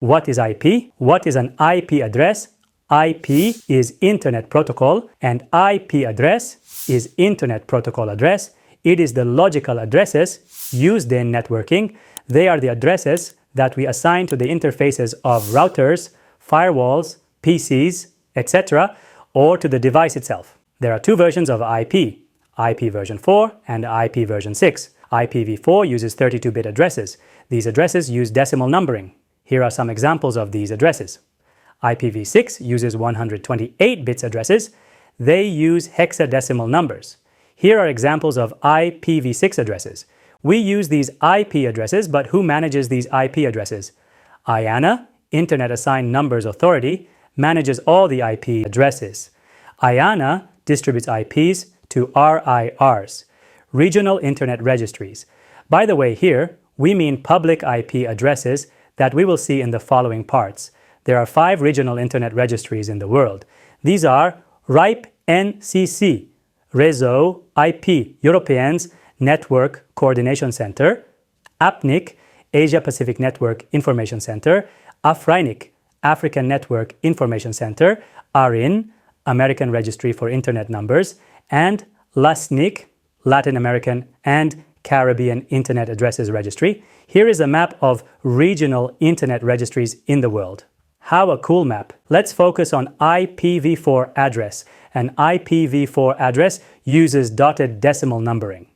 What is IP? What is an IP address? IP is Internet Protocol and IP address is Internet Protocol address. It is the logical addresses used in networking. They are the addresses that we assign to the interfaces of routers, firewalls, PCs, etc., or to the device itself. There are two versions of IP, IP version 4 and IP version 6. IPv4 uses 32-bit addresses. These addresses use decimal numbering. Here are some examples of these addresses. IPv6 uses 128 bits addresses. They use hexadecimal numbers. Here are examples of IPv6 addresses. We use these IP addresses, but who manages these IP addresses? IANA, Internet Assigned Numbers Authority, manages all the IP addresses. IANA distributes IPs to RIRs, Regional Internet Registries. By the way, here, we mean public IP addresses that we will see in the following parts. There are 5 regional internet registries in the world. These are RIPE-NCC, Réseau IP, Europeans Network Coordination Center, APNIC, Asia Pacific Network Information Center, AFRINIC, African Network Information Center, ARIN, American Registry for Internet Numbers, and LASNIC, Latin American and Caribbean Internet Addresses Registry. Here is a map of regional internet registries in the world. How a cool map! Let's focus on IPv4 address. An IPv4 address uses dotted decimal numbering.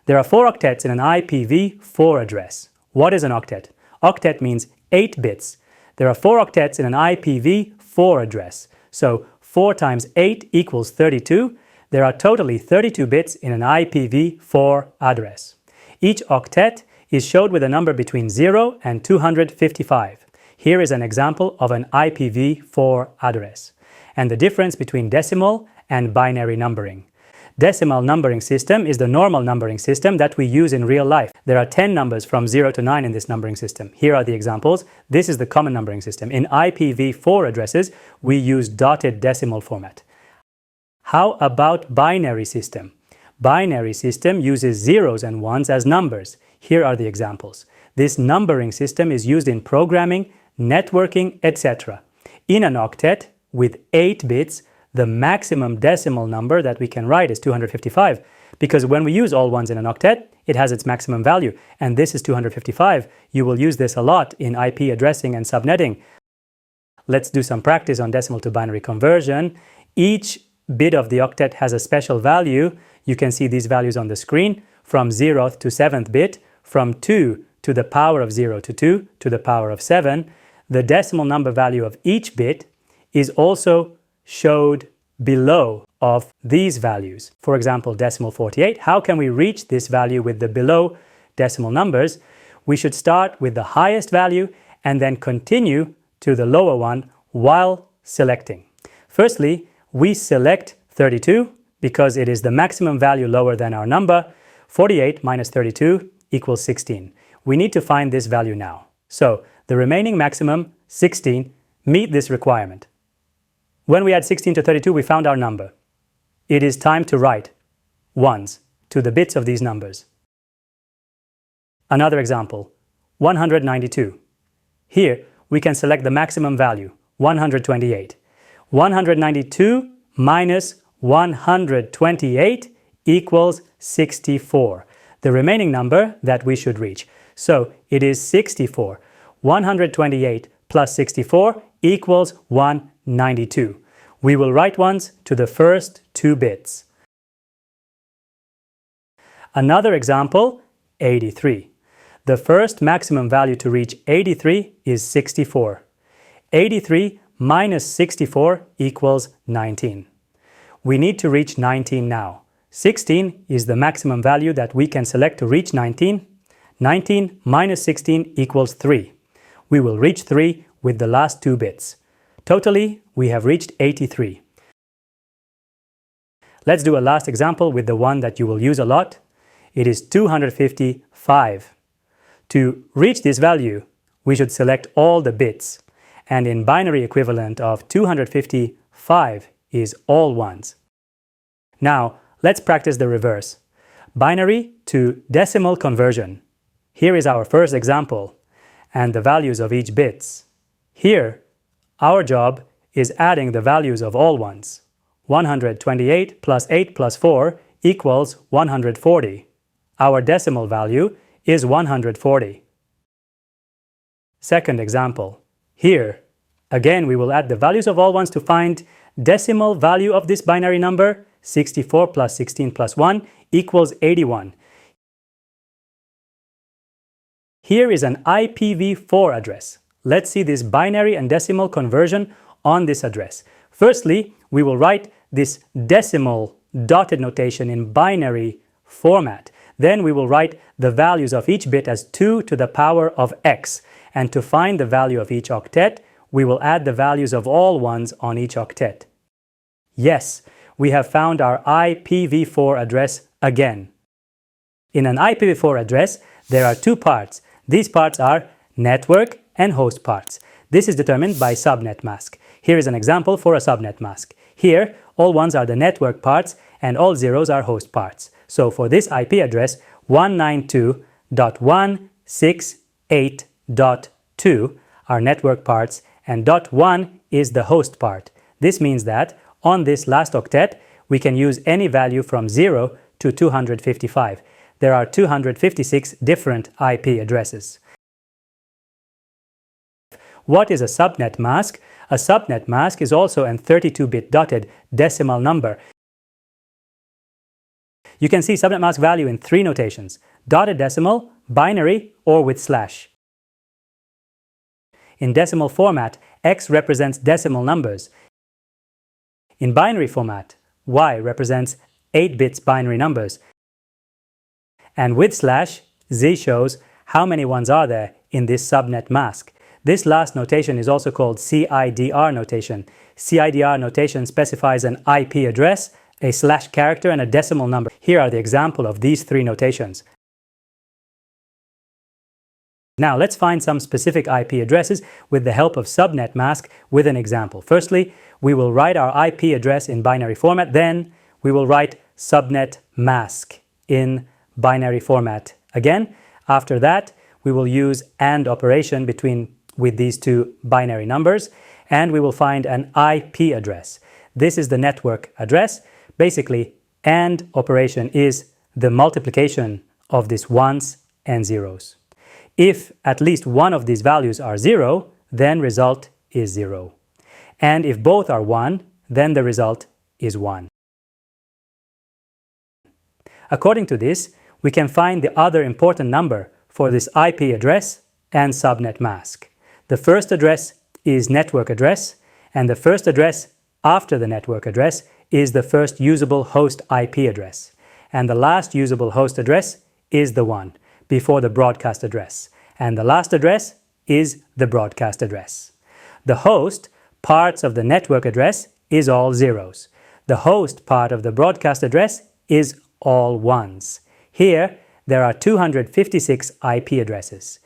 There are 4 octets in an IPv4 address. What is an octet? Octet means 8 bits. There are 4 octets in an IPv4 address. So 4 times 8 equals 32. There are totally 32 bits in an IPv4 address. Each octet is showed with a number between 0 and 255. Here is an example of an IPv4 address. And the difference between decimal and binary numbering. Decimal numbering system is the normal numbering system that we use in real life. There are 10 numbers from 0 to 9 in this numbering system. Here are the examples. This is the common numbering system. In IPv4 addresses, we use dotted decimal format. How about binary system? Binary system uses zeros and ones as numbers. Here are the examples. This numbering system is used in programming, networking, etc. In an octet with 8 bits, the maximum decimal number that we can write is 255, because when we use all ones in an octet, it has its maximum value, and this is 255. You will use this a lot in IP addressing and subnetting. Let's do some practice on decimal to binary conversion. Each bit of the octet has a special value. You can see these values on the screen, from 0th to 7th bit, from 2 to the power of 0 to 2 to the power of 7. The decimal number value of each bit is also showed below of these values. For example, decimal 48. How can we reach this value with the below decimal numbers? We should start with the highest value and then continue to the lower one while selecting. Firstly, we select 32 because it is the maximum value lower than our number. 48 minus 32 equals 16. We need to find this value now. So the remaining maximum, 16, meet this requirement. When we add 16 to 32, we found our number. It is time to write ones to the bits of these numbers. Another example, 192. Here, we can select the maximum value, 128. 192 minus 128 equals 64, the remaining number that we should reach. So it is 64. 128 plus 64 equals 192. We will write ones to the first 2 bits. Another example, 83. The first maximum value to reach 83 is 64. 83 minus 64 equals 19. We need to reach 19 now. 16 is the maximum value that we can select to reach 19. 19 minus 16 equals 3. We will reach 3 with the last 2 bits. Totally, we have reached 83. Let's do a last example with the one that you will use a lot. It is 255. To reach this value, we should select all the bits. And in binary equivalent of 255 is all ones. Now, let's practice the reverse. Binary to decimal conversion. Here is our first example, and the values of each bits. Here, our job is adding the values of all ones. 128 plus 8 plus 4 equals 140. Our decimal value is 140. Second example. Here, again we will add the values of all ones to find decimal value of this binary number. 64 plus 16 plus 1 equals 81. Here is an IPv4 address. Let's see this binary and decimal conversion on this address. Firstly, we will write this decimal dotted notation in binary format. Then we will write the values of each bit as 2 to the power of x. And to find the value of each octet, we will add the values of all ones on each octet. Yes, we have found our IPv4 address again. In an IPv4 address, there are two parts. These parts are network and host parts. This is determined by subnet mask. Here is an example for a subnet mask. Here, all ones are the network parts and all zeros are host parts. So for this IP address, 192.168.2 are network parts and .1 is the host part. This means that on this last octet, we can use any value from 0 to 255. There are 256 different IP addresses. What is a subnet mask? A subnet mask is also a 32-bit dotted decimal number. You can see subnet mask value in three notations: dotted decimal, binary, or with slash. In decimal format, X represents decimal numbers. In binary format, Y represents 8 bits binary numbers. And with slash, Z shows how many ones are there in this subnet mask. This last notation is also called CIDR notation. CIDR notation specifies an IP address, a slash character, and a decimal number. Here are the example of these three notations. Now let's find some specific IP addresses with the help of subnet mask with an example. Firstly, we will write our IP address in binary format. Then we will write subnet mask in binary format again. After that, we will use AND operation with these two binary numbers, and we will find an IP address. This is the network address. Basically, AND operation is the multiplication of these ones and zeros. If at least one of these values are 0, then result is 0. And if both are 1, then the result is 1. According to this, we can find the other important number for this IP address and subnet mask. The first address is network address, and the first address after the network address is the first usable host IP address. And the last usable host address is the one before the broadcast address. And the last address is the broadcast address. The host parts of the network address is all zeros. The host part of the broadcast address is all ones. Here, there are 256 IP addresses.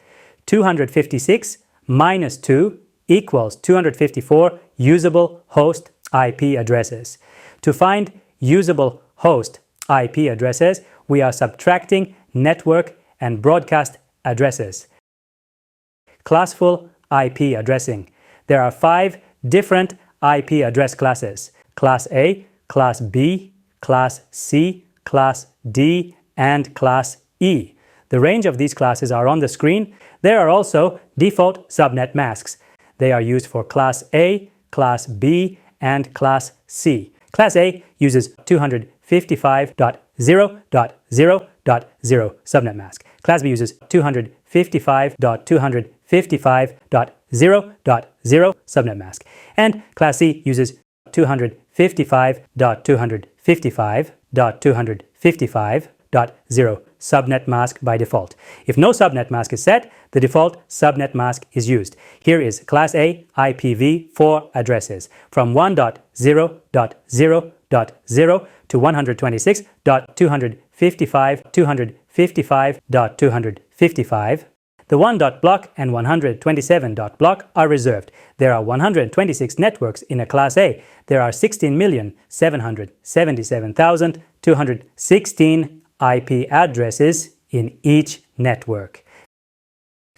256 minus 2 equals 254 usable host IP addresses. To find usable host IP addresses, we are subtracting network and broadcast addresses. Classful IP addressing. There are 5 different IP address classes: Class A, Class B, Class C, Class D, and Class E. The range of these classes are on the screen. There are also default subnet masks. They are used for Class A, Class B, and Class C. Class A uses 255.0.0.0 subnet mask. Class B uses 255.255.0.0 subnet mask. And Class C uses 255.255.255.0 subnet mask by default. If no subnet mask is set, the default subnet mask is used. Here is Class A IPv4 addresses from 1.0.0.0 to 126.255.255.255. The 1.block and 127.block are reserved. There are 126 networks in a Class A. There are 16,777,216 IP addresses in each network.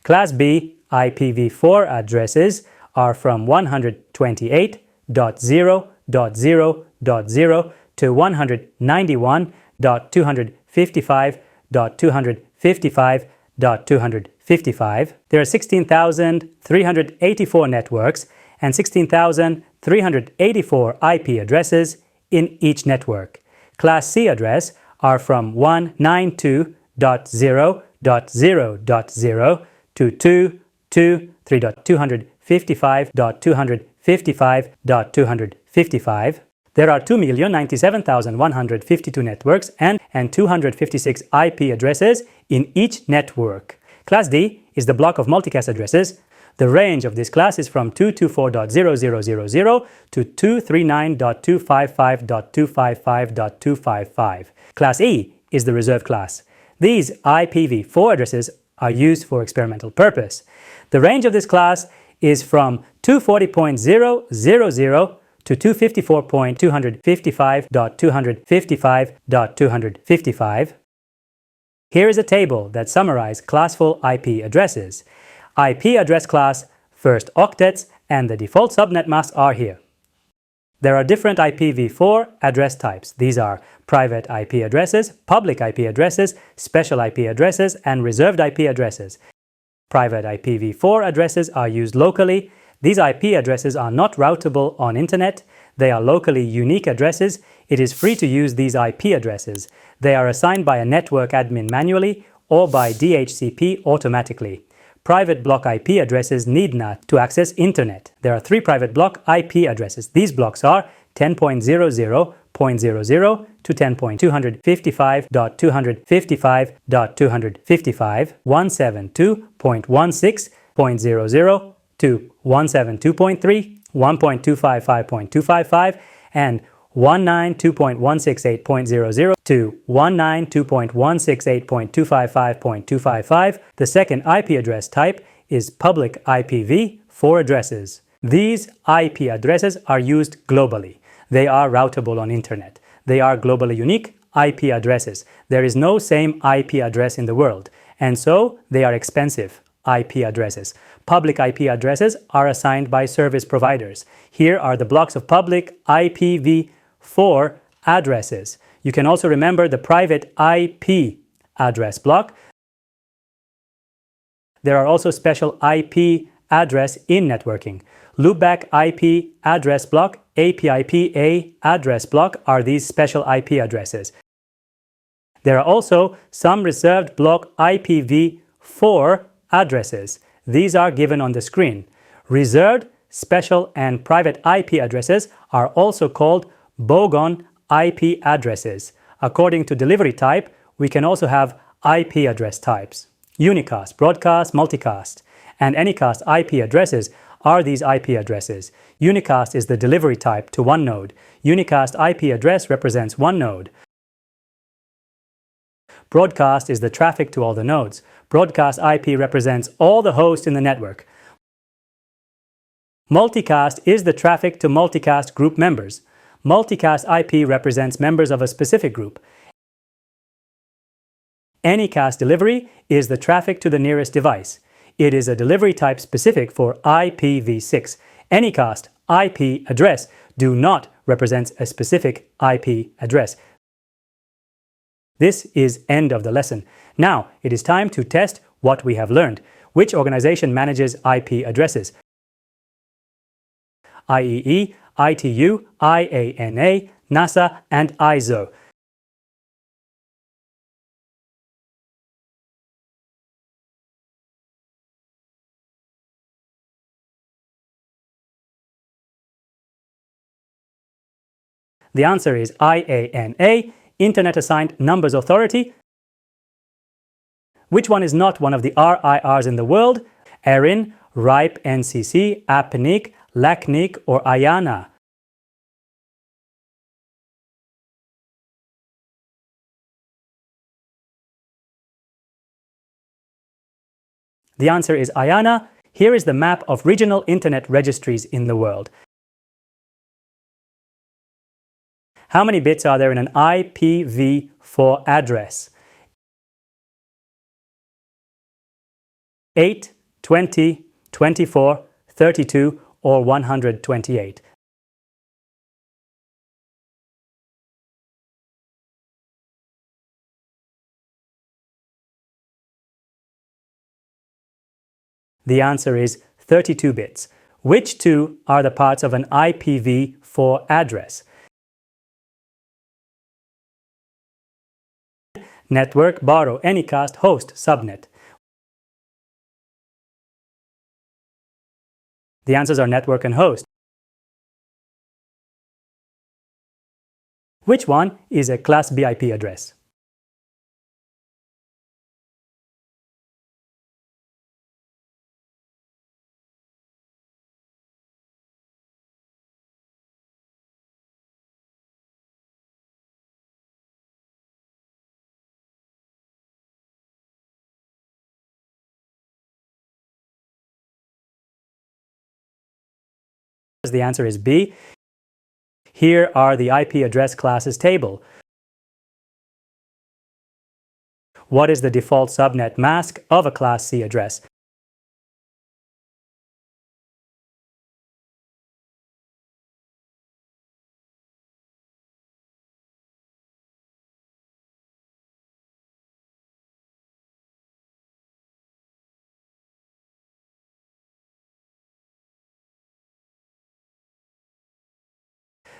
Class B IPv4 addresses are from 128.0.0.0 to 191.255.255.255. There are 16,384 networks and 16,384 IP addresses in each network. Class C address are from 192.0.0.0 to 223.255.255.255. There are 2,097,152 networks and 256 IP addresses in each network. Class D is the block of multicast addresses. The range of this class is from 224.0000 to 239.255.255.255. Class E is the reserved class. These IPv4 addresses are used for experimental purpose. The range of this class is from 240.000 to 254.255.255.255. Here is a table that summarizes classful IP addresses. IP address class, first octets, and the default subnet mask are here. There are different IPv4 address types. These are private IP addresses, public IP addresses, special IP addresses, and reserved IP addresses. Private IPv4 addresses are used locally. These IP addresses are not routable on internet. They are locally unique addresses. It is free to use these IP addresses. They are assigned by a network admin manually or by DHCP automatically. Private block IP addresses need NAT to access internet. There are 3 private block IP addresses. These blocks are 10.00.00 to 10.255.255.255, 172.16.00 to 172.3, 1.255.255, and 192.168.00 to 192.168.255.255. The second IP address type is public IPv4 addresses. These IP addresses are used globally. They are routable on internet. They are globally unique IP addresses. There is no same IP address in the world, and so they are expensive IP addresses. Public IP addresses are assigned by service providers. Here are the blocks of public IPv4 addresses. You can also remember the private IP address block. There are also special IP address in networking. Loopback IP address block, APIPA address block are these special IP addresses. There are also some reserved block IPv4 addresses. These are given on the screen. Reserved, special, and private IP addresses are also called bogon IP addresses. According to delivery type, we can also have IP address types. Unicast, broadcast, multicast, and anycast IP addresses are these IP addresses. Unicast is the delivery type to one node. Unicast IP address represents one node. Broadcast is the traffic to all the nodes. Broadcast IP represents all the hosts in the network. Multicast is the traffic to multicast group members. Multicast IP represents members of a specific group. Anycast delivery is the traffic to the nearest device. It is a delivery type specific for IPv6. Anycast IP address do not represent a specific IP address. This is end of the lesson. Now it is time to test what we have learned. Which organization manages IP addresses? IEEE, ITU, IANA, NASA, and ISO. The answer is IANA, Internet Assigned Numbers Authority. Which one is not one of the RIRs in the world? ERIN, RIPE NCC, APNIC, LACNIC, or IANA? The answer is IANA. Here is the map of regional internet registries in the world. How many bits are there in an IPv4 address? 8, 20, 24, 32, or 128. The answer is 32 bits. Which two are the parts of an IPv4 address? Network, borrow, anycast, host, subnet. The answers are network and host. Which one is a Class B IP address? The answer is B. Here are the IP address classes table. What is the default subnet mask of a Class C address?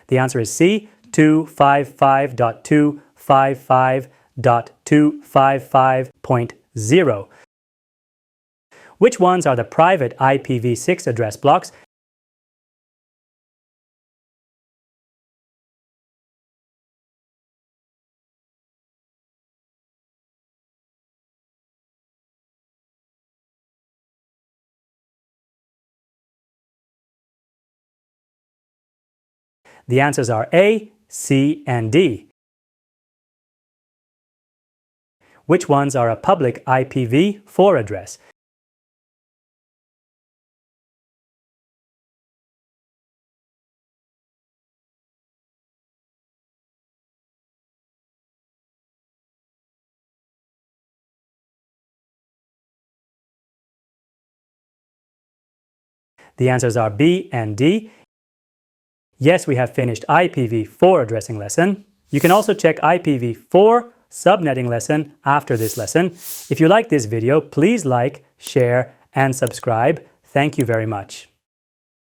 The answer is C, 255.255.255.0. Which ones are the private IPv6 address blocks? The answers are A, C, and D. Which ones are a public IPv4 address? The answers are B and D. Yes, we have finished IPv4 addressing lesson. You can also check IPv4 subnetting lesson after this lesson. If you like this video, please like, share, and subscribe. Thank you very much.